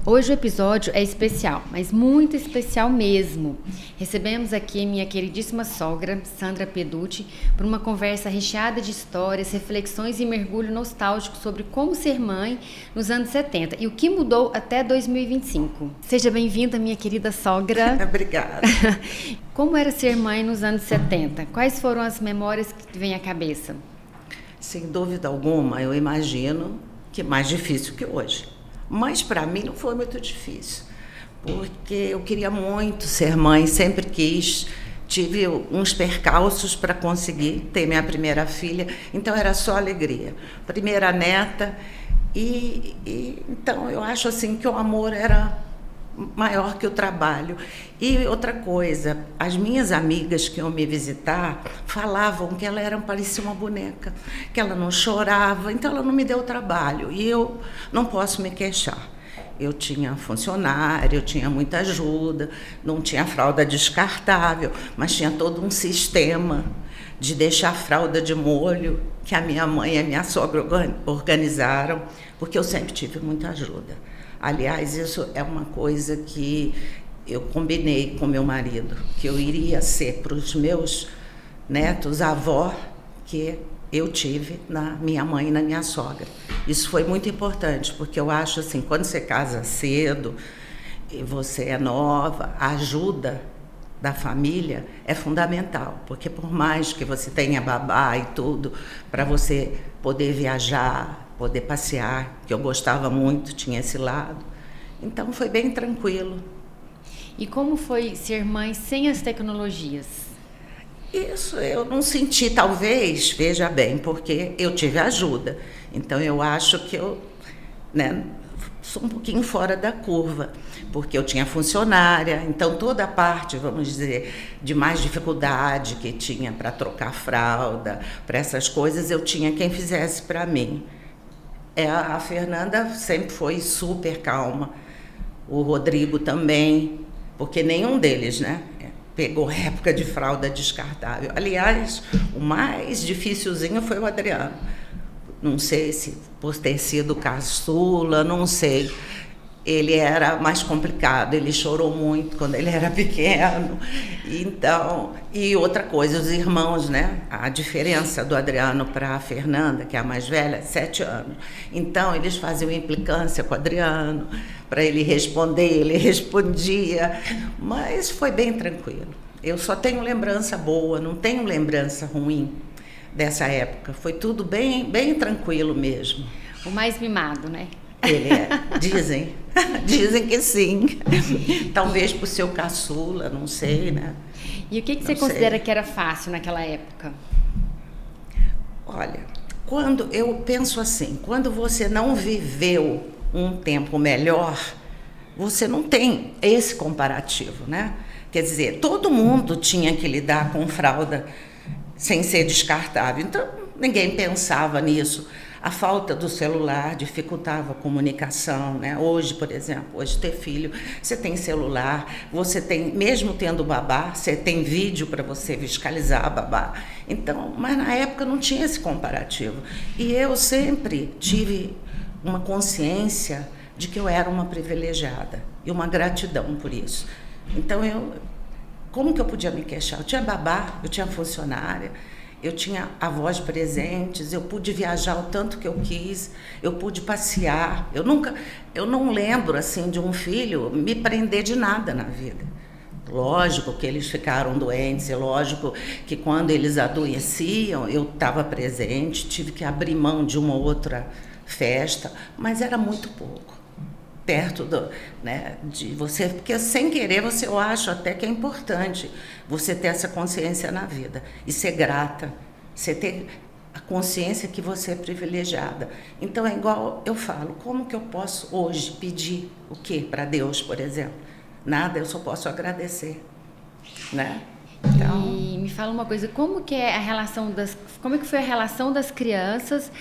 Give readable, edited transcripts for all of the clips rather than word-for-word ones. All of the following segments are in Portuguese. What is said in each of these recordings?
Hoje o episódio é especial, mas muito especial mesmo. Recebemos aqui minha queridíssima sogra, Sandra Peducci, por uma conversa recheada de histórias, reflexões e mergulho nostálgico sobre como ser mãe nos anos 70 e o que mudou até 2025. Seja bem-vinda, minha querida sogra. Obrigada. Como era ser mãe nos anos 70? Quais foram as memórias que te vêm à cabeça? Sem dúvida alguma, eu imagino que mais difícil que hoje. Mas para mim não foi muito difícil, porque eu queria muito ser mãe, sempre quis, tive uns percalços para conseguir ter minha primeira filha, então era só alegria. Primeira neta, então eu acho assim que o amor era maior que o trabalho. E outra coisa, as minhas amigas que iam me visitar falavam que ela parecia uma boneca, que ela não chorava, então ela não me deu trabalho. E eu não posso me queixar. Eu tinha funcionário, eu tinha muita ajuda, não tinha fralda descartável, mas tinha todo um sistema de deixar a fralda de molho, que a minha mãe e a minha sogra organizaram, porque eu sempre tive muita ajuda. Aliás, isso é uma coisa que eu combinei com meu marido, que eu iria ser para os meus netos a avó que eu tive na minha mãe e na minha sogra. Isso foi muito importante, porque eu acho assim, quando você casa cedo e você é nova, a ajuda da família é fundamental, porque por mais que você tenha babá e tudo, para você poder viajar, poder passear, que eu gostava muito, tinha esse lado. Então foi bem tranquilo. E como foi ser mãe sem as tecnologias? Isso eu não senti, talvez, veja bem, porque eu tive ajuda. Então eu acho que eu, sou um pouquinho fora da curva, porque eu tinha funcionária, então toda a parte, vamos dizer, de mais dificuldade que tinha para trocar fralda, para essas coisas, eu tinha quem fizesse para mim. A Fernanda sempre foi super calma, o Rodrigo também, porque nenhum deles, pegou época de fralda descartável. Aliás, o mais dificilzinho foi o Adriano. Não sei se por ter sido caçula, não sei. Ele era mais complicado, ele chorou muito quando ele era pequeno. Então, e outra coisa, os irmãos, a diferença do Adriano para a Fernanda, que é a mais velha, 7 anos. Então, eles faziam implicância com o Adriano, para ele responder, ele respondia, mas foi bem tranquilo. Eu só tenho lembrança boa, não tenho lembrança ruim dessa época. Foi tudo bem, bem tranquilo mesmo. O mais mimado, né? Ele é, dizem que sim. Talvez por ser o caçula, não sei, E o que você considera que era fácil naquela época? Olha, quando eu penso assim, quando você não viveu um tempo melhor, você não tem esse comparativo, Quer dizer, todo mundo tinha que lidar com fralda sem ser descartável, então ninguém pensava nisso. A falta do celular dificultava a comunicação, Hoje, por exemplo, hoje ter filho, você tem celular, você tem, mesmo tendo babá, você tem vídeo para você fiscalizar a babá. Então, mas na época não tinha esse comparativo. E eu sempre tive uma consciência de que eu era uma privilegiada e uma gratidão por isso. Então, como que eu podia me queixar? Eu tinha babá, eu tinha funcionária, eu tinha avós presentes, eu pude viajar o tanto que eu quis, eu pude passear. Eu não lembro assim de um filho me prender de nada na vida. Lógico que eles ficaram doentes, é lógico que quando eles adoeciam eu estava presente, tive que abrir mão de uma outra festa, mas era muito pouco. Perto de você, porque sem querer eu acho até que é importante você ter essa consciência na vida e ser grata, você ter a consciência que você é privilegiada. Então é igual eu falo, como que eu posso hoje pedir o quê para Deus, por exemplo? Nada, eu só posso agradecer, Então... E me fala uma coisa, como que foi a relação das crianças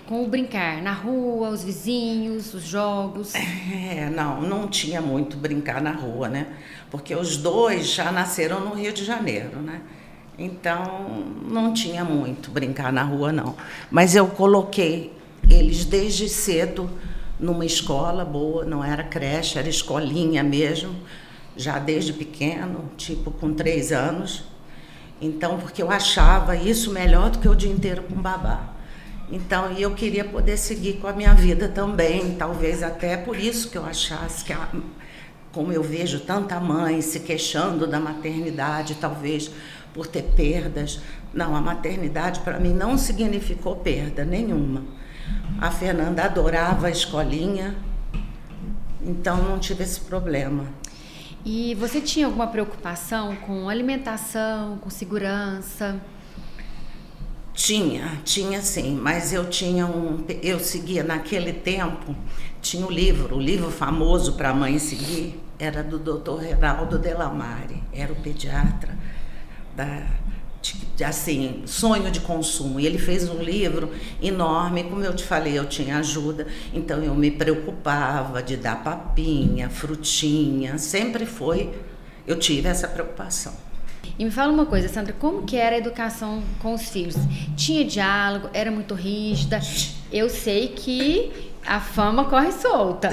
com o brincar? Na rua, os vizinhos, os jogos? Não tinha muito brincar na rua, Porque os dois já nasceram no Rio de Janeiro, Então, não tinha muito brincar na rua, não. Mas eu coloquei eles desde cedo numa escola boa, não era creche, era escolinha mesmo, já desde pequeno, tipo com 3 anos. Então, porque eu achava isso melhor do que o dia inteiro com babá. Então, eu queria poder seguir com a minha vida também, talvez até por isso que eu achasse que, como eu vejo tanta mãe se queixando da maternidade, talvez por ter perdas. Não, a maternidade para mim não significou perda nenhuma. A Fernanda adorava a escolinha, então não tive esse problema. E você tinha alguma preocupação com alimentação, com segurança? Tinha sim, mas eu seguia naquele tempo, tinha o livro famoso para a mãe seguir, era do Dr. Reinaldo Delamare, era o pediatra assim, sonho de consumo. E ele fez um livro enorme, como eu te falei, eu tinha ajuda, então eu me preocupava de dar papinha, frutinha, eu tive essa preocupação. E me fala uma coisa, Sandra, como que era a educação com os filhos? Tinha diálogo? Era muito rígida? Eu sei que a fama corre solta.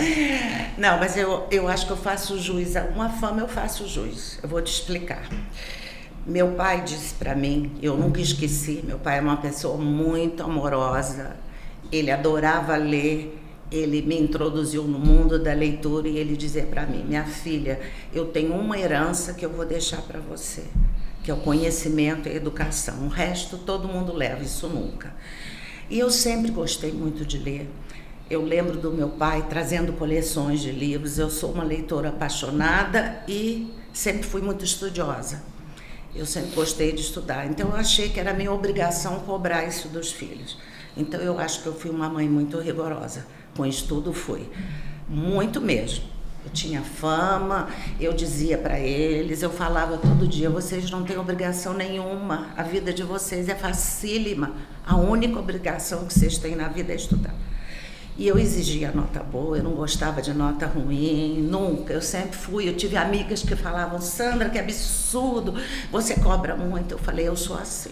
Não, mas eu acho que eu faço jus. Uma fama eu faço jus. Eu vou te explicar. Meu pai disse para mim, eu nunca esqueci, meu pai é uma pessoa muito amorosa, ele adorava ler, ele me introduziu no mundo da leitura e ele dizia para mim, minha filha, eu tenho uma herança que eu vou deixar para você, que é o conhecimento e a educação, o resto todo mundo leva, isso nunca. E eu sempre gostei muito de ler. Eu lembro do meu pai trazendo coleções de livros, eu sou uma leitora apaixonada e sempre fui muito estudiosa. Eu sempre gostei de estudar, então eu achei que era minha obrigação cobrar isso dos filhos. Então eu acho que eu fui uma mãe muito rigorosa, com estudo fui, muito mesmo. Eu tinha fama, eu dizia para eles, eu falava todo dia, vocês não têm obrigação nenhuma, a vida de vocês é facílima, a única obrigação que vocês têm na vida é estudar. E eu exigia nota boa, eu não gostava de nota ruim, nunca, eu sempre fui. Eu tive amigas que falavam, Sandra, que absurdo, você cobra muito. Eu falei, eu sou assim,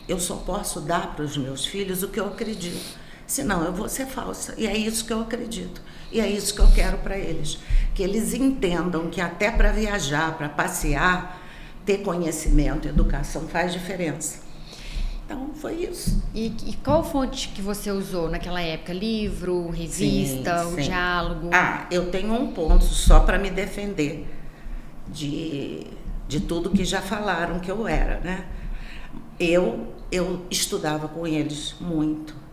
eu só posso dar para os meus filhos o que eu acredito, senão eu vou ser falsa. E é isso que eu acredito, e é isso que eu quero para eles, que eles entendam que até para viajar, para passear, ter conhecimento, educação faz diferença. Então, foi isso. E qual fonte que você usou naquela época? Livro, revista, o diálogo? Eu tenho um ponto só para me defender de tudo que já falaram que eu era, né? Eu estudava com eles muito.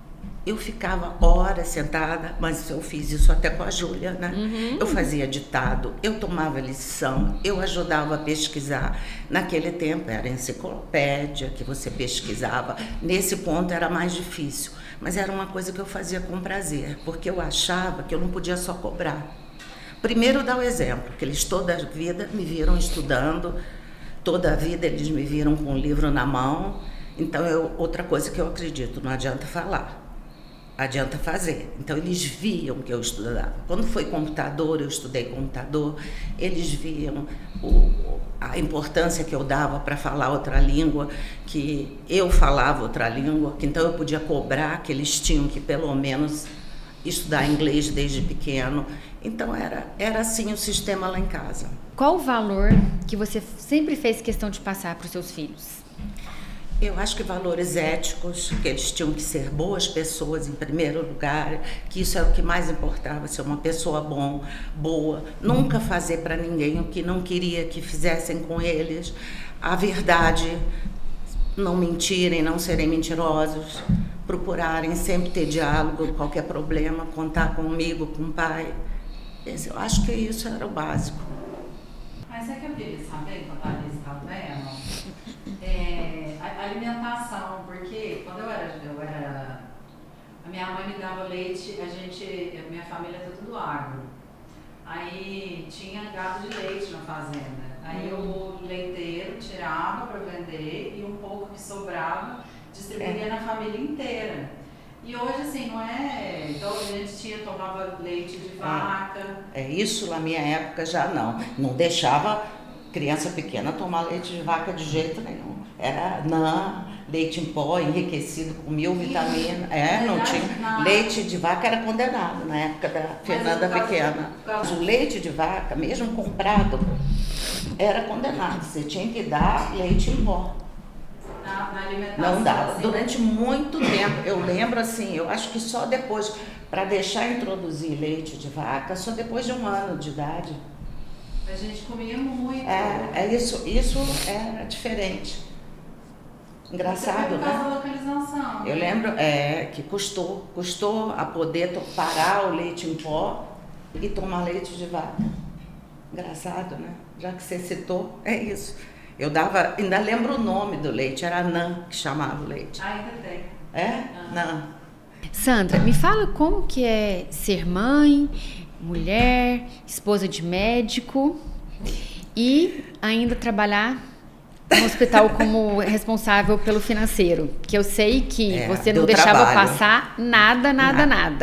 Eu ficava horas sentada, mas eu fiz isso até com a Júlia, né? Uhum. Eu fazia ditado, eu tomava lição, eu ajudava a pesquisar. Naquele tempo era enciclopédia que você pesquisava. Nesse ponto era mais difícil, mas era uma coisa que eu fazia com prazer, porque eu achava que eu não podia só cobrar. Primeiro dar o exemplo, que eles toda a vida me viram estudando, toda a vida eles me viram com o livro na mão. Então, outra coisa que eu acredito, não adianta falar. Adianta fazer. Então, eles viam que eu estudava. Quando foi computador, eu estudei computador, eles viam a importância que eu dava para falar outra língua, que eu falava outra língua, que então eu podia cobrar, que eles tinham que pelo menos estudar inglês desde pequeno. Então, era assim o sistema lá em casa. Qual o valor que você sempre fez questão de passar para os seus filhos? Eu acho que valores éticos, que eles tinham que ser boas pessoas em primeiro lugar, que isso era o que mais importava, ser uma pessoa boa, nunca fazer para ninguém o que não queria que fizessem com eles, a verdade, não mentirem, não serem mentirosos, procurarem sempre ter diálogo, qualquer problema, contar comigo, com o pai. Eu acho que isso era o básico. Mas é que eu queria saber, quando a Alice está vendo, a alimentação, porque quando eu era a minha mãe me dava leite, minha família é tudo agro. Aí tinha gado de leite na fazenda. Aí o leiteiro tirava para vender e um pouco que sobrava distribuía na família inteira. E hoje, assim, não é... Então, a gente tomava leite de vaca. Isso na minha época já não. Não deixava criança pequena tomar leite de vaca de jeito nenhum. Era, não, leite em pó, enriquecido com 1000 vitaminas. Não tinha. Não. Leite de vaca era condenado na época da Fernanda Pequena. O leite de vaca, mesmo comprado, era condenado. Você tinha que dar leite em pó. Na alimentação. Não dava. Assim. Durante muito tempo. Eu lembro assim, eu acho que só depois, para deixar introduzir leite de vaca, só depois de 1 ano de idade. A gente comia muito. Isso era diferente. Engraçado, por causa né? da localização. Eu lembro que custou a poder parar o leite em pó e tomar leite de vaca. Engraçado, né? Já que você citou, é isso. Eu dava, ainda lembro o nome do leite, era Nan que chamava o leite. Ainda tem. Nan. Sandra, me fala como que é ser mãe, mulher, esposa de médico e ainda trabalhar no hospital como responsável pelo financeiro, que eu sei que você não deixava passar nada.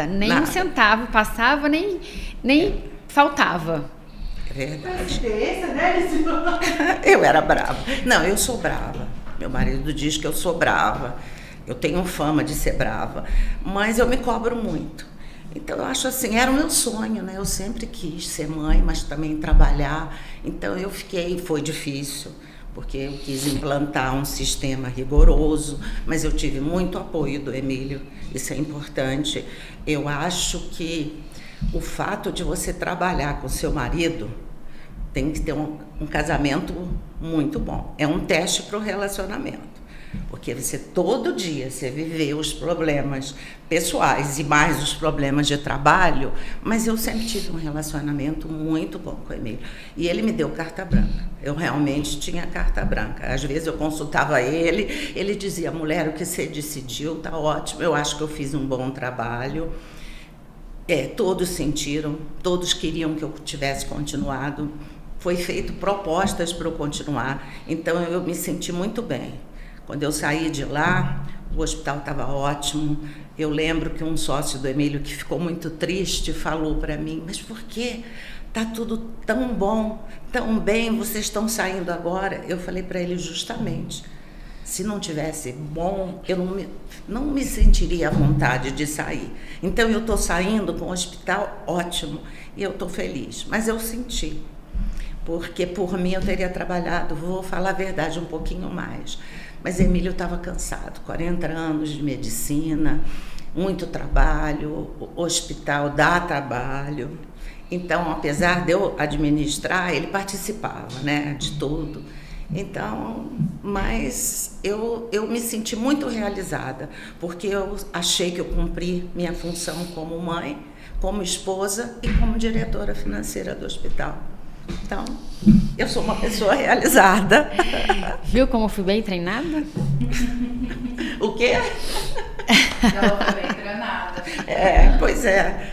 Nem um centavo passava, nem faltava. Verdade. Né? Eu era brava. Não, eu sou brava. Meu marido diz que eu sou brava. Eu tenho fama de ser brava, mas eu me cobro muito. Então eu acho assim, era o meu sonho, né? Eu sempre quis ser mãe, mas também trabalhar. Então foi difícil, porque eu quis implantar um sistema rigoroso, mas eu tive muito apoio do Emílio, isso é importante. Eu acho que o fato de você trabalhar com seu marido tem que ter um casamento muito bom. É um teste para o relacionamento. Porque você todo dia você vivê os problemas pessoais e mais os problemas de trabalho, mas eu sempre tive um relacionamento muito bom com o Emílio. E ele me deu carta branca. Eu realmente tinha carta branca. Às vezes eu consultava ele dizia, mulher, o que você decidiu tá ótimo, eu acho que eu fiz um bom trabalho. Todos sentiram, todos queriam que eu tivesse continuado. Foi feito propostas para eu continuar, então eu me senti muito bem. Quando eu saí de lá, o hospital estava ótimo. Eu lembro que um sócio do Emílio, que ficou muito triste, falou para mim, mas por que está tudo tão bom, tão bem, vocês estão saindo agora? Eu falei para ele justamente, se não tivesse bom, eu não me sentiria à vontade de sair. Então eu estou saindo com o hospital ótimo e eu estou feliz, mas eu senti. Porque por mim eu teria trabalhado, vou falar a verdade, um pouquinho mais. Mas Emílio estava cansado, 40 anos de medicina, muito trabalho, o hospital dá trabalho. Então, apesar de eu administrar, ele participava, né, de tudo. Então, mas eu me senti muito realizada, porque eu achei que eu cumpri minha função como mãe, como esposa e como diretora financeira do hospital. Então, eu sou uma pessoa realizada. Viu como fui bem treinada? O quê? Ela foi bem treinada. Pois é.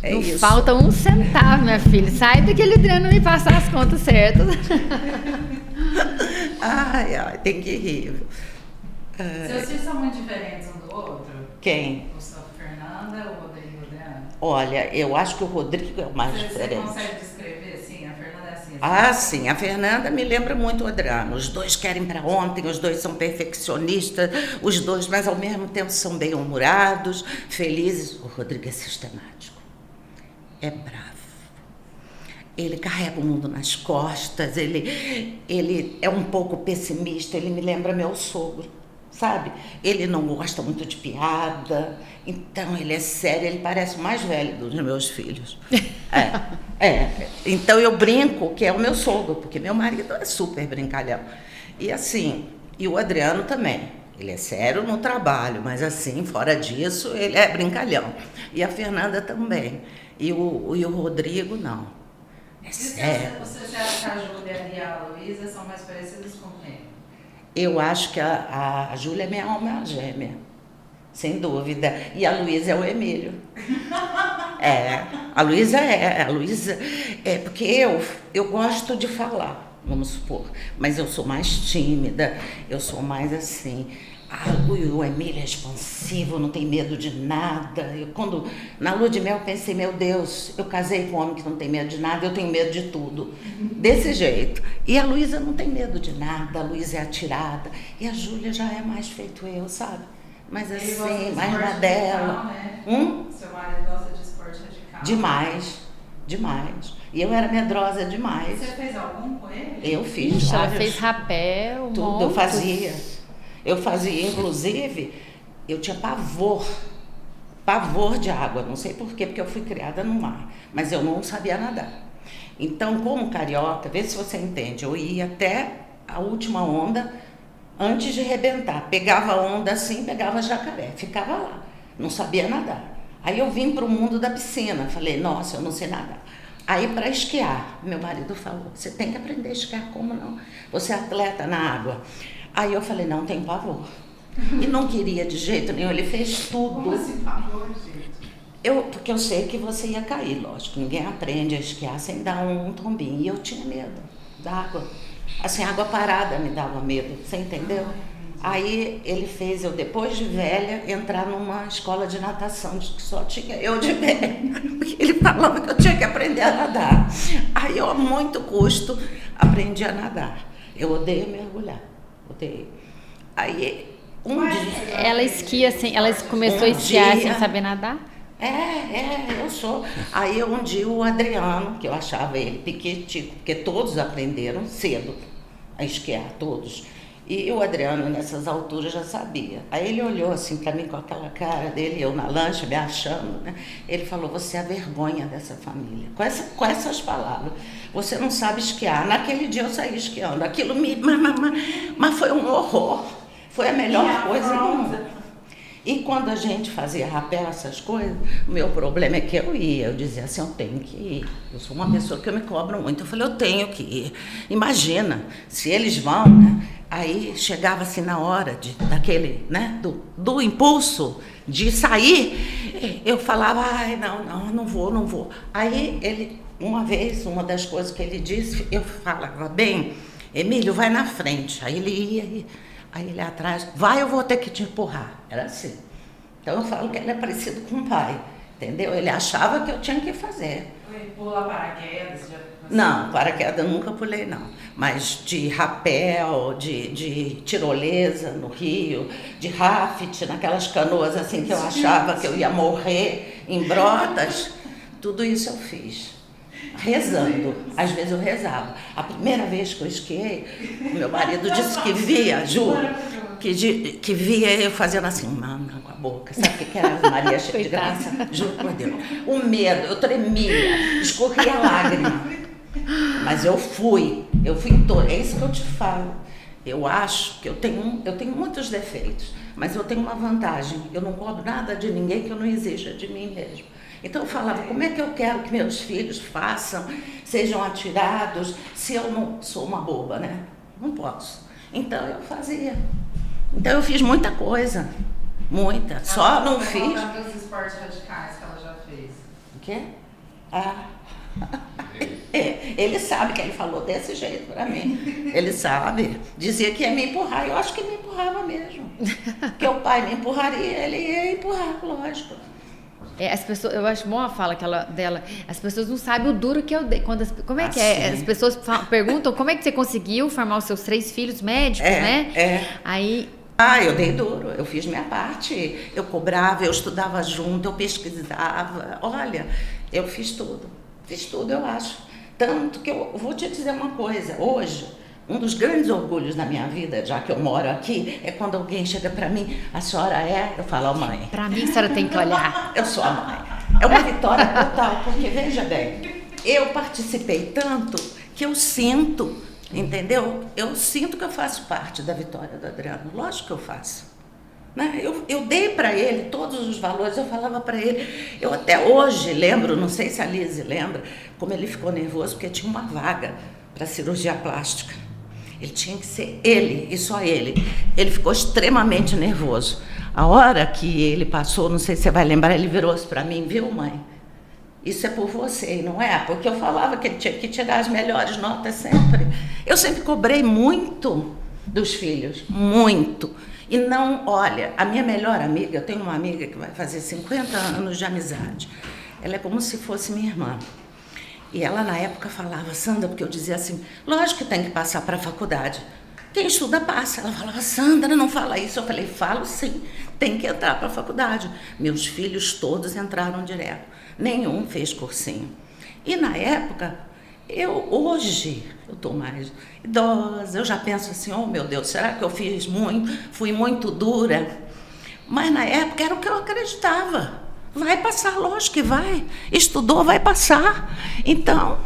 Não isso. falta um centavo, minha filha. Sai daquele treino e me passar as contas certas. Ai, tem que rir. Seus filhos são muito diferentes um do outro? Quem? A Fernanda, o Rodrigo e o Adriano? Olha, eu acho que o Rodrigo é o mais diferente. Você consegue descrever assim? A Fernanda é assim? Sim, a Fernanda me lembra muito o Adriano. Os dois querem para ontem, os dois são perfeccionistas, os dois, mas ao mesmo tempo são bem-humorados, felizes. O Rodrigo é sistemático, é bravo. Ele carrega o mundo nas costas, ele é um pouco pessimista, ele me lembra meu sogro, sabe? Ele não gosta muito de piada, então ele é sério, ele parece o mais velho dos meus filhos. Então eu brinco que é o meu sogro, porque meu marido é super brincalhão. E assim, e o Adriano também, ele é sério no trabalho, mas assim, fora disso, ele é brincalhão. E a Fernanda também, e o Rodrigo não. Você acha que a Júlia e a Luísa são mais parecidas com quem? Eu acho que a Júlia é minha alma gêmea, sem dúvida. E a Luísa é o Emílio. A Luísa é porque eu gosto de falar, vamos supor, mas eu sou mais tímida, eu sou mais assim. o Emílio é expansivo, não tem medo de nada. Na lua de mel, eu pensei, meu Deus, eu casei com um homem que não tem medo de nada, eu tenho medo de tudo. Desse jeito. E a Luísa não tem medo de nada, a Luísa é atirada. E a Júlia já é mais feito eu, sabe? Mas assim, mais na dela. Né? Seu marido gosta de esporte radical? Demais. E eu era medrosa demais. Você fez algum com ele? Eu fiz. Ela fez rapel, tudo, eu fazia. Inclusive, eu tinha pavor de água. Não sei por quê, porque eu fui criada no mar. Mas eu não sabia nadar. Então, como carioca, vê se você entende, eu ia até a última onda antes de arrebentar. Pegava a onda assim, pegava jacaré, ficava lá. Não sabia nadar. Aí eu vim para o mundo da piscina. Falei, nossa, eu não sei nadar. Aí, para esquiar, meu marido falou, você tem que aprender a esquiar, como não? Você é atleta na água. Aí eu falei, não, tenho pavor. E não queria de jeito nenhum, ele fez tudo. Como assim, pavor, gente? Porque eu sei que você ia cair, lógico. Ninguém aprende a esquiar sem dar um tombinho. E eu tinha medo da água. Assim, água parada me dava medo, você entendeu? Aí ele fez eu, depois de velha, entrar numa escola de natação, que só tinha eu de velha. Porque ele falava que eu tinha que aprender a nadar. Aí eu, a muito custo, aprendi a nadar. Eu odeio mergulhar. Odeio. Aí, dia... Ela esquia assim, ela começou a esquiar sem saber nadar? Eu sou. Aí um dia o Adriano, que eu achava ele piquetico, porque todos aprenderam cedo a esquiar, todos. E o Adriano, nessas alturas, já sabia. Aí ele olhou assim para mim com aquela cara dele, eu na lancha, me achando, né? Ele falou, você é a vergonha dessa família. Com essas palavras. Você não sabe esquiar. Naquele dia eu saí esquiando. Aquilo mas foi um horror. Foi a melhor coisa do mundo. E quando a gente fazia rapel, essas coisas, o meu problema é que eu ia. Eu dizia assim, eu tenho que ir. Eu sou uma pessoa que eu me cobro muito. Eu falei, eu tenho que ir. Imagina, se eles vão, né? Aí chegava assim na hora daquele, né? Do impulso de sair, eu falava, ai, não vou. Aí ele, uma vez, uma das coisas que ele disse, eu falava, bem, Emílio, vai na frente. Aí ele ia, aí ele atrás, vai, eu vou ter que te empurrar. Era assim. Então eu falo que ele é parecido com o pai, entendeu? Ele achava que eu tinha que fazer. Pula paraquedas? Não, paraquedas eu nunca pulei, não. Mas de rapel, de tirolesa no Rio, de raft, naquelas canoas assim que eu achava que eu ia morrer em Brotas, tudo isso eu fiz. Rezando. Às vezes eu rezava. A primeira vez que eu esquiei, o meu marido disse que via, juro, que via eu fazendo assim, mano, com a boca. Sabe o que era Maria cheia de graça? Juro por Deus. O medo, eu tremia, escorria lágrima. Mas eu fui em todo. É isso que eu te falo. Eu acho que eu tenho muitos defeitos, mas eu tenho uma vantagem. Eu não cobro nada de ninguém que eu não exija de mim mesmo. Então eu falava, como é que eu quero que meus filhos façam, sejam atirados, se eu não sou uma boba, né? Não posso. Então eu fazia. Então eu fiz muita coisa. Muita. Só não fiz. Os esportes radicais que ela já fez. O quê? Ele sabe que ele falou desse jeito pra mim. Ele sabe. Dizia que ia me empurrar. Eu acho que me empurrava mesmo. Porque o pai me empurraria, ele ia empurrar, lógico. As pessoas, eu acho bom a fala dela. As pessoas não sabem o duro que eu dei. Como é que é? As pessoas perguntam como é que você conseguiu formar os seus 3 filhos médicos, né? Aí. Eu dei duro, eu fiz minha parte. Eu cobrava, eu estudava junto, eu pesquisava. Olha, eu fiz tudo. Fiz tudo, eu acho. Tanto que eu vou te dizer uma coisa. Hoje, um dos grandes orgulhos da minha vida, já que eu moro aqui, é quando alguém chega pra mim, a senhora é? Eu falo, mãe. Pra mim, a senhora tem que olhar. Eu sou a mãe. É uma vitória total, porque veja bem, eu participei tanto que eu sinto, entendeu? Eu sinto que eu faço parte da vitória do Adriano. Lógico que eu faço. Né? Eu dei para ele todos os valores, eu falava para ele, eu até hoje lembro, não sei se a Lise lembra, como ele ficou nervoso, porque tinha uma vaga para cirurgia plástica. Ele tinha que ser ele, e só ele. Ele ficou extremamente nervoso. A hora que ele passou, não sei se você vai lembrar, ele virou-se para mim, viu, mãe? Isso é por você, não é? Porque eu falava que ele tinha que tirar as melhores notas sempre. Eu sempre cobrei muito dos filhos, muito. E não, olha, a minha melhor amiga, eu tenho uma amiga que vai fazer 50 anos de amizade. Ela é como se fosse minha irmã. E ela, na época, falava, Sandra, porque eu dizia assim, lógico que tem que passar para a faculdade. Quem estuda passa. Ela falava, Sandra, não fala isso. Eu falei, falo sim, tem que entrar para a faculdade. Meus filhos todos entraram direto. Nenhum fez cursinho. E na época, hoje, eu estou mais idosa, eu já penso assim, oh meu Deus, será que eu fiz muito, fui muito dura? Mas na época era o que eu acreditava. Vai passar, lógico que vai. Estudou, vai passar. Então,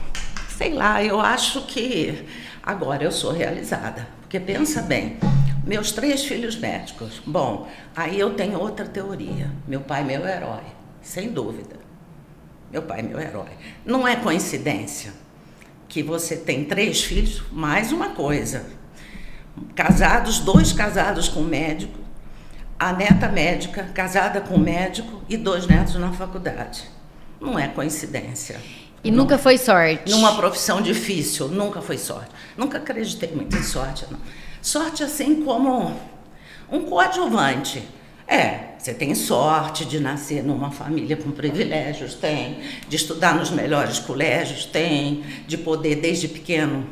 sei lá, eu acho que agora eu sou realizada. Porque pensa bem, meus 3 filhos médicos. Bom, aí eu tenho outra teoria. Meu pai é meu herói, sem dúvida. Meu pai é meu herói. Não é coincidência que você tem 3 filhos, mais uma coisa. Casados, 2 casados com médico. A neta médica, casada com médico e 2 netos na faculdade. Não é coincidência. E nunca foi sorte? Numa profissão difícil, nunca foi sorte. Nunca acreditei muito em sorte, não. Sorte assim como um coadjuvante. Você tem sorte de nascer numa família com privilégios, tem. De estudar nos melhores colégios, tem. De poder, desde pequeno,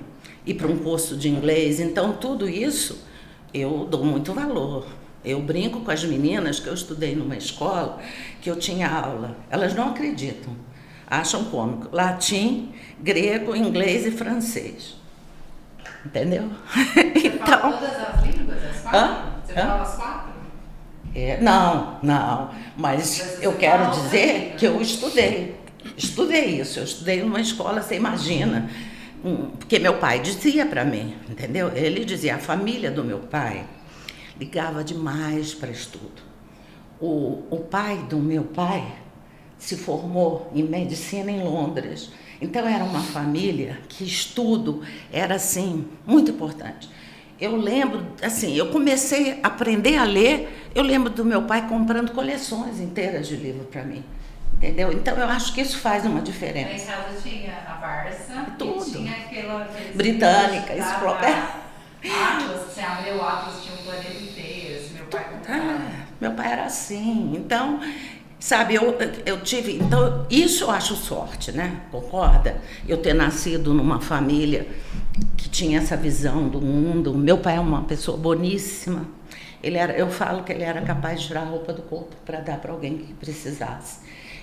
ir para um curso de inglês. Então, tudo isso eu dou muito valor. Eu brinco com as meninas que eu estudei numa escola, que eu tinha aula. Elas não acreditam, acham cômico. Latim, grego, inglês e francês. Entendeu? Você fala todas as línguas, as 4? Você fala as 4? Não. Mas eu quero dizer que eu estudei. Estudei isso. Eu estudei numa escola, você imagina. Porque meu pai dizia para mim, entendeu? Ele dizia, a família do meu pai ligava demais para estudo. O pai do meu pai se formou em medicina em Londres. Então era uma família que estudo era assim muito importante. Eu lembro, assim, eu comecei a aprender a ler, eu lembro do meu pai comprando coleções inteiras de livro para mim. Entendeu? Então eu acho que isso faz uma diferença. Em casa tinha a Barça, tudo. E tinha aquela Britânica, enciclopédia. Atlas, você abriu o Atlas, tinha um planeta inteiro, assim, meu pai comprava. Meu pai era assim, então, sabe, eu tive, então, isso eu acho sorte, né, concorda? Eu ter nascido numa família que tinha essa visão do mundo. Meu pai é uma pessoa boníssima, eu falo que ele era capaz de tirar a roupa do corpo para dar para alguém que precisasse.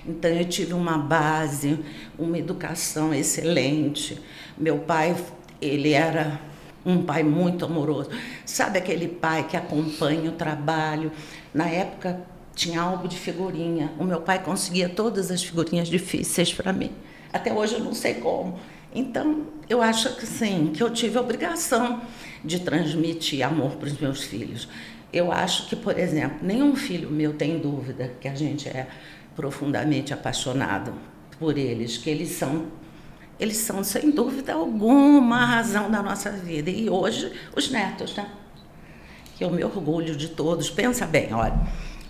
Então, eu tive uma base, uma educação excelente. Meu pai, ele era um pai muito amoroso. Sabe aquele pai que acompanha o trabalho? Na época, tinha álbum de figurinha. O meu pai conseguia todas as figurinhas difíceis para mim. Até hoje eu não sei como. Então, eu acho que sim, que eu tive a obrigação de transmitir amor para os meus filhos. Eu acho que, por exemplo, nenhum filho meu tem dúvida que a gente é profundamente apaixonado por eles, que eles são, sem dúvida alguma, a razão da nossa vida. E hoje, os netos, né? Que eu me orgulho de todos. Pensa bem, olha,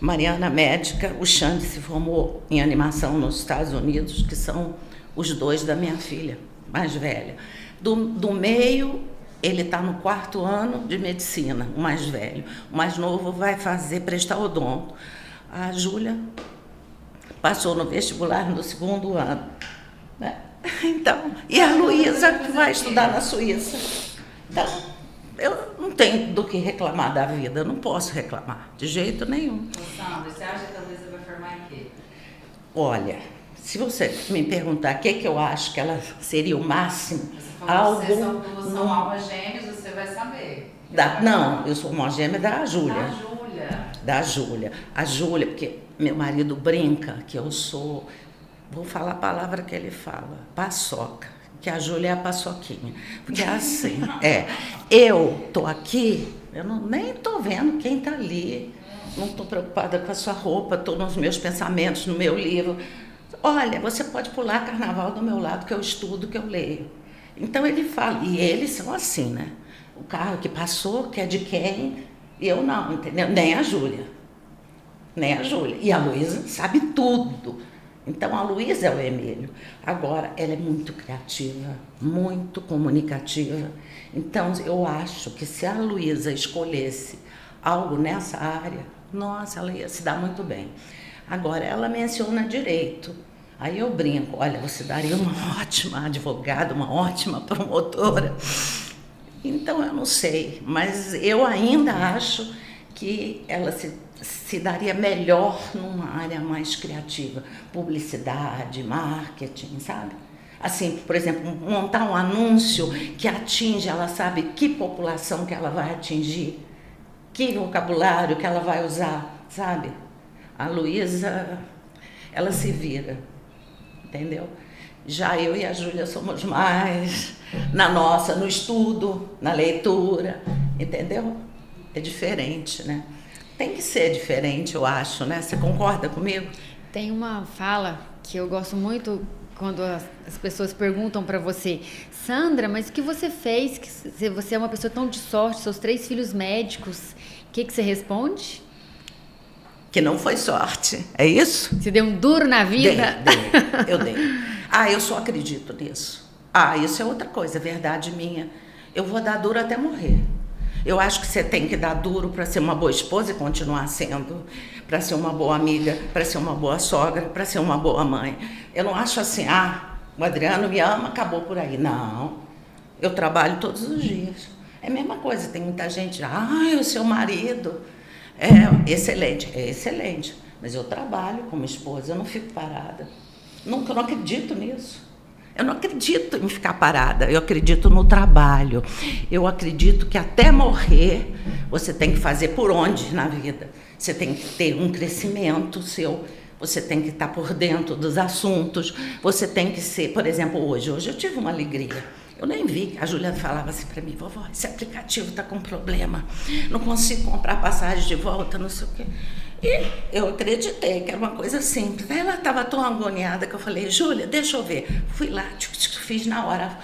Mariana médica, o Xande se formou em animação nos Estados Unidos, que são os 2 da minha filha mais velha. Do meio, ele está no 4º ano de medicina, o mais velho. O mais novo vai prestar odonto. A Júlia passou no vestibular no 2º ano, né? Então, e a Luísa que vai estudar na Suíça. Então, eu não tenho do que reclamar da vida, eu não posso reclamar, de jeito nenhum. Sandra, você acha que a Luísa vai formar em quê? Olha, se você me perguntar o que eu acho que ela seria o máximo, você falou que vocês são almas gêmeas, você vai saber. Não, eu sou uma gêmea da Júlia. Da Júlia. A Júlia, porque meu marido brinca que eu sou, vou falar a palavra que ele fala, paçoca, que a Júlia é a paçoquinha. Porque é assim, eu tô aqui, eu nem estou vendo quem está ali, não estou preocupada com a sua roupa, estou nos meus pensamentos, no meu livro. Olha, você pode pular carnaval do meu lado, que eu estudo, que eu leio. Então ele fala, e eles são assim, né? O carro que passou, que é de quem, e eu não, entendeu? Nem a Júlia. E a Luísa sabe tudo. Então, a Luísa é o Emílio. Agora, ela é muito criativa, muito comunicativa. Então, eu acho que se a Luísa escolhesse algo nessa área, nossa, ela ia se dar muito bem. Agora, ela menciona direito. Aí eu brinco, olha, você daria uma ótima advogada, uma ótima promotora. Então, eu não sei, mas eu ainda acho que ela se daria melhor numa área mais criativa, publicidade, marketing, sabe? Assim, por exemplo, montar um anúncio que atinge, ela sabe que população que ela vai atingir, que vocabulário que ela vai usar, sabe? A Luísa, ela se vira, entendeu? Já eu e a Júlia somos mais no estudo, na leitura, entendeu? É diferente, né? Tem que ser diferente, eu acho, né? Você concorda comigo? Tem uma fala que eu gosto muito quando as pessoas perguntam para você, Sandra, mas o que você fez? Que você é uma pessoa tão de sorte, seus 3 filhos médicos. O que você responde? Que não foi sorte, é isso? Você deu um duro na vida? Eu dei. Eu só acredito nisso. Isso é outra coisa, verdade minha. Eu vou dar duro até morrer. Eu acho que você tem que dar duro para ser uma boa esposa e continuar sendo, para ser uma boa amiga, para ser uma boa sogra, para ser uma boa mãe. Eu não acho assim, o Adriano me ama, acabou por aí. Não, eu trabalho todos os dias. É a mesma coisa, tem muita gente, o seu marido é excelente, mas eu trabalho como esposa, eu não fico parada. Eu não acredito nisso. Eu não acredito em ficar parada, eu acredito no trabalho. Eu acredito que até morrer você tem que fazer por onde na vida. Você tem que ter um crescimento seu, você tem que estar por dentro dos assuntos, você tem que ser, por exemplo, hoje eu tive uma alegria. Eu nem vi, a Júlia falava assim para mim, vovó, esse aplicativo está com problema, não consigo comprar passagem de volta, não sei o quê. E eu acreditei que era uma coisa simples. Aí ela estava tão agoniada que eu falei, Júlia, deixa eu ver. Fui lá, fiz na hora.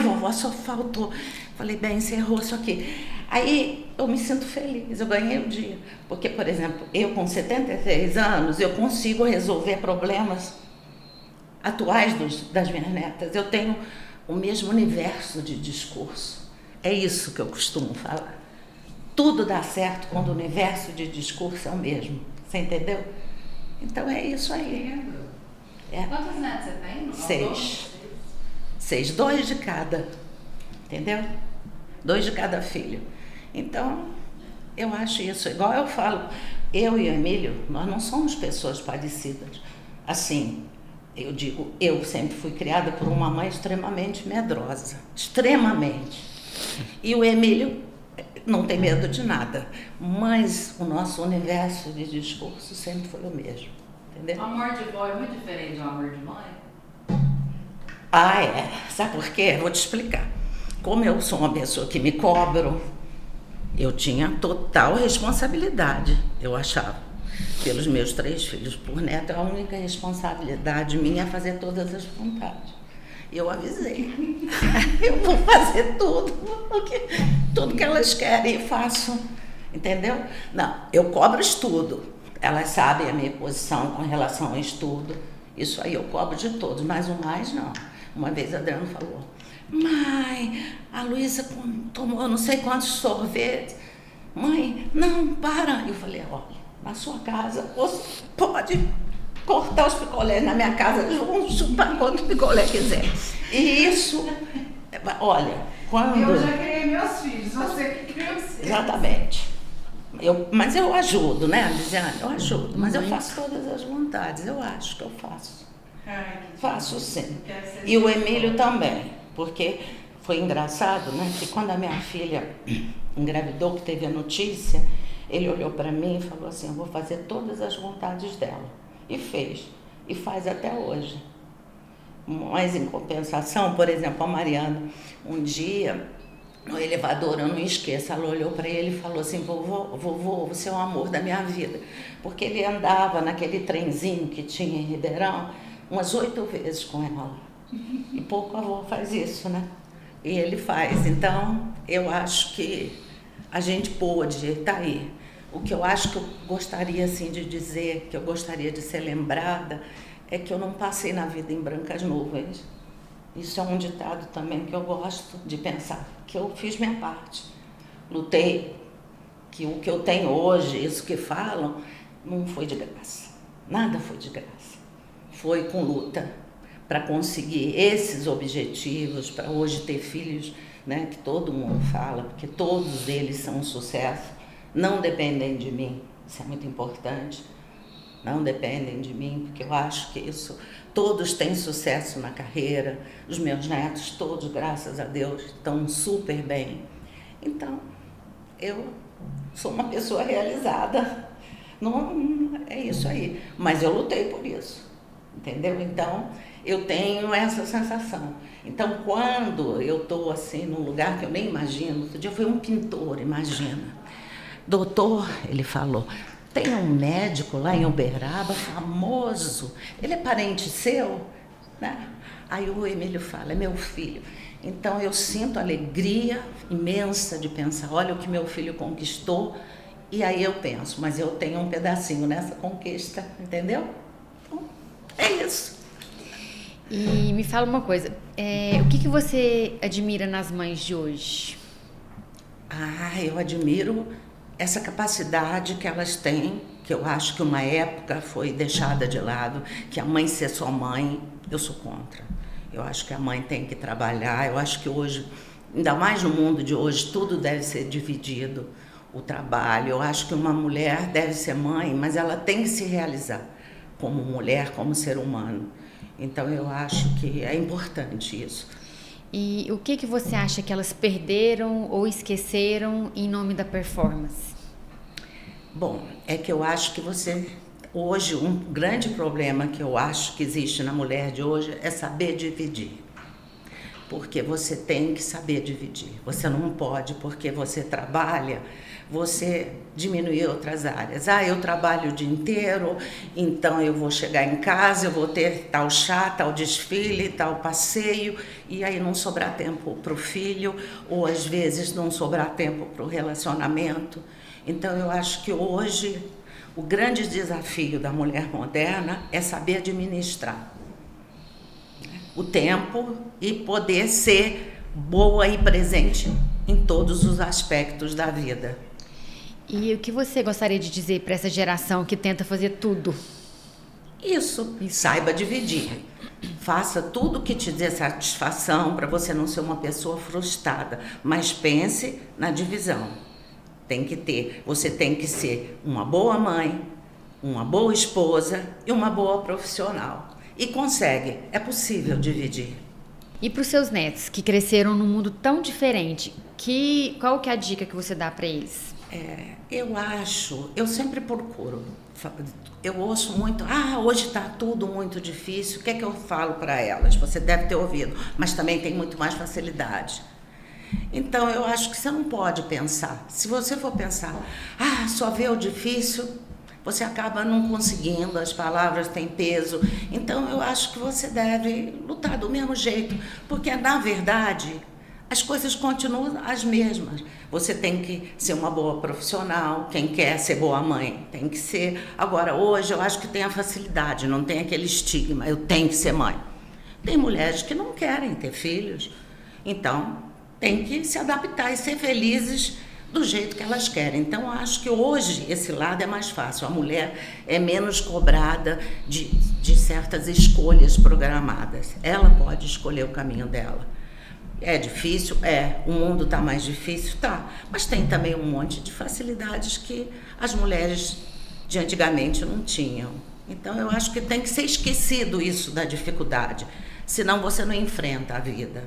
Vovó, só faltou. Falei, bem, você errou isso aqui. Aí eu me sinto feliz, eu ganhei o dia. Porque, por exemplo, eu com 73 anos, eu consigo resolver problemas atuais das minhas netas. Eu tenho o mesmo universo de discurso. É isso que eu costumo falar. Tudo dá certo quando o universo de discurso é o mesmo. Você entendeu? Então é isso aí. Quantos netos você tem? 6. 2 de cada. Entendeu? 2 de cada filho. Então, eu acho isso. Igual eu falo, eu e o Emílio, nós não somos pessoas parecidas. Assim, eu digo, eu sempre fui criada por uma mãe extremamente medrosa. Extremamente. E o Emílio não tem medo de nada, mas o nosso universo de discurso sempre foi o mesmo, entendeu? O amor de vó é muito diferente do amor de mãe? Sabe por quê? Vou te explicar. Como eu sou uma pessoa que me cobro, eu tinha total responsabilidade, eu achava, pelos meus 3 filhos por neto. A única responsabilidade minha é fazer todas as vontades. Eu avisei, eu vou fazer tudo que elas querem eu faço, entendeu? Não, eu cobro estudo, elas sabem a minha posição com relação ao estudo, isso aí eu cobro de todos, mas o mais não. Uma vez a Adriana falou, mãe, a Luísa tomou não sei quantos sorvetes, mãe, não, para. Eu falei, olha, na sua casa você pode cortar os picolés na minha casa, vão chupar quanto picolé quiser. E isso, olha, quando... Eu já criei meus filhos, você que criou os seus. Exatamente. Mas eu ajudo, né, Lisiane? Eu ajudo, mas eu faço todas as vontades, eu acho que eu faço. Faço sim. E o Emílio também, porque foi engraçado, né, que quando a minha filha engravidou, que teve a notícia, ele olhou para mim e falou assim, eu vou fazer todas as vontades dela. E fez, e faz até hoje. Mas em compensação, por exemplo, a Mariana, um dia, no elevador, eu não esqueço, ela olhou para ele e falou assim, vovô, você é o amor da minha vida. Porque ele andava naquele trenzinho que tinha em Ribeirão, umas 8 vezes com ela. E pouco avô faz isso, né? E ele faz. Então, eu acho que a gente pôde, está aí. O que eu acho que eu gostaria assim, de dizer, que eu gostaria de ser lembrada, é que eu não passei na vida em brancas nuvens. Isso é um ditado também que eu gosto de pensar, que eu fiz minha parte. Lutei que o que eu tenho hoje, isso que falam, não foi de graça. Nada foi de graça. Foi com luta para conseguir esses objetivos, para hoje ter filhos, né, que todo mundo fala, porque todos eles são um sucesso, não dependem de mim, isso é muito importante, não dependem de mim, porque eu acho que isso, todos têm sucesso na carreira, os meus netos todos, graças a Deus, estão super bem. Então, eu sou uma pessoa realizada, não é isso aí, mas eu lutei por isso, entendeu? Então, eu tenho essa sensação. Então, quando eu estou assim num lugar que eu nem imagino, outro dia foi um pintor, imagina. Doutor, ele falou, tem um médico lá em Uberaba, famoso, ele é parente seu? Né? Aí o Emílio fala, é meu filho. Então, eu sinto alegria imensa de pensar, olha o que meu filho conquistou, e aí eu penso, mas eu tenho um pedacinho nessa conquista, entendeu? Então, é isso. E me fala uma coisa, o que você admira nas mães de hoje? Eu admiro essa capacidade que elas têm, que eu acho que uma época foi deixada de lado, que a mãe ser só mãe, eu sou contra. Eu acho que a mãe tem que trabalhar, eu acho que hoje, ainda mais no mundo de hoje, tudo deve ser dividido, o trabalho. Eu acho que uma mulher deve ser mãe, mas ela tem que se realizar como mulher, como ser humano. Então, eu acho que é importante isso. E o que você acha que elas perderam ou esqueceram em nome da performance? Bom, é que eu acho que hoje, um grande problema que eu acho que existe na mulher de hoje é saber dividir. Porque você tem que saber dividir. Você não pode, porque você trabalha, você diminuir outras áreas. Eu trabalho o dia inteiro, então eu vou chegar em casa, eu vou ter tal chá, tal desfile, tal passeio, e aí não sobrar tempo para o filho, ou às vezes não sobrar tempo para o relacionamento. Então eu acho que hoje o grande desafio da mulher moderna é saber administrar o tempo e poder ser boa e presente em todos os aspectos da vida. E o que você gostaria de dizer para essa geração que tenta fazer tudo? Isso. Saiba dividir. Faça tudo que te dê satisfação para você não ser uma pessoa frustrada, mas pense na divisão. Você tem que ser uma boa mãe, uma boa esposa e uma boa profissional. E consegue, é possível dividir. E para os seus netos, que cresceram num mundo tão diferente, qual que é a dica que você dá para eles? Eu sempre procuro. Eu ouço muito, hoje está tudo muito difícil, o que é que eu falo para elas? Você deve ter ouvido, mas também tem muito mais facilidade. Então, eu acho que você não pode pensar. Se você for pensar, só vê o difícil, você acaba não conseguindo, as palavras têm peso. Então, eu acho que você deve lutar do mesmo jeito, porque, na verdade, as coisas continuam as mesmas. Você tem que ser uma boa profissional, quem quer ser boa mãe tem que ser. Agora, hoje, eu acho que tem a facilidade, não tem aquele estigma, eu tenho que ser mãe. Tem mulheres que não querem ter filhos, então tem que se adaptar e ser felizes do jeito que elas querem. Então, eu acho que hoje esse lado é mais fácil. A mulher é menos cobrada de certas escolhas programadas. Ela pode escolher o caminho dela. É difícil? O mundo está mais difícil? Tá. Mas tem também um monte de facilidades que as mulheres de antigamente não tinham. Então, eu acho que tem que ser esquecido isso da dificuldade, senão você não enfrenta a vida.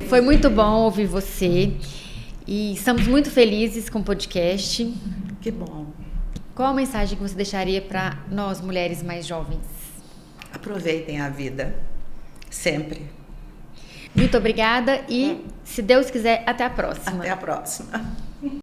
Foi muito bom ouvir você e estamos muito felizes com o podcast. Que bom. Qual a mensagem que você deixaria para nós, mulheres mais jovens? Aproveitem a vida, sempre. Muito obrigada e, se Deus quiser, até a próxima. Até a próxima.